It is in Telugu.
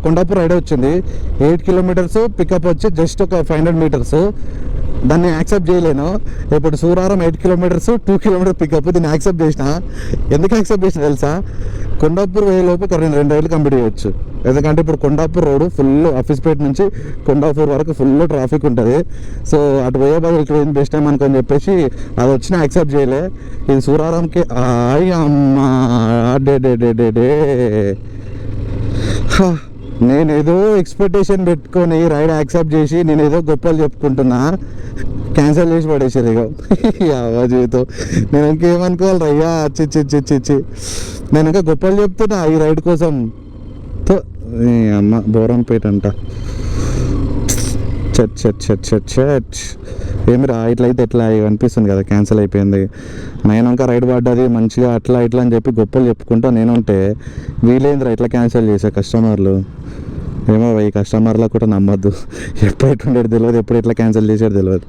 కొండాపూర్ రైడ్ వచ్చింది 8 కిలోమీటర్స్, పికప్ వచ్చి జస్ట్ ఒక 500 మీటర్స్. దాన్ని యాక్సెప్ట్ చేయలేను. ఇప్పుడు సూరారం 8 కిలోమీటర్స్ 2 కిలోమీటర్ పికప్, దీన్ని యాక్సెప్ట్ చేసిన. ఎందుకు యాక్సెప్ట్ చేసిన తెలుసా? కొండాపూర్ వేలోపు ఒక 2 రైడ్లు కంప్లీట్ చేయొచ్చు. ఎందుకంటే ఇప్పుడు కొండాపూర్ రోడ్ ఫుల్, ఆఫీస్పేట నుంచి కొండాపూర్ వరకు ఫుల్ ట్రాఫిక్ ఉంటుంది. సో అటు పోయే బదులు ఇటు పోయింది బెస్ట్ టైం అనుకొని చెప్పేసి అది వచ్చినా యాక్సెప్ట్ చేయలే. ఇది సూరారంకి అమ్మా day day day day day. నేనేదో ఎక్స్పెక్టేషన్ పెట్టుకొని రైడ్ యాక్సెప్ట్ చేసి నేనేదో గొప్పలు చెప్పుకుంటున్నా, క్యాన్సిల్ చేసి పడేసారు ఇక జీవితం. నేను ఇంకేమనుకోవాలి రయ్యా, చిచ్చి నేను ఇంకా గొప్పలు చెప్తున్నా ఈ రైడ్ కోసం. అమ్మ బోరంపేట అంట, చట్ ఏమిరా ఇట్లయితే ఎట్లా అనిపిస్తుంది కదా, క్యాన్సిల్ అయిపోయింది. నేను ఇంకా రైడ్ పడ్డది మంచిగా అట్లా ఇట్లా అని చెప్పి గొప్పలు చెప్పుకుంటా నేనుంటే వీలేంద్రా ఇట్లా క్యాన్సిల్ చేసే కస్టమర్లు. ఏమో ఈ కస్టమర్లకు కూడా నమ్మద్దు, ఎప్పుడు ఎట్లుండేది తెలియదు, ఎప్పుడు ఎట్లా క్యాన్సిల్ చేసేది తెలియదు.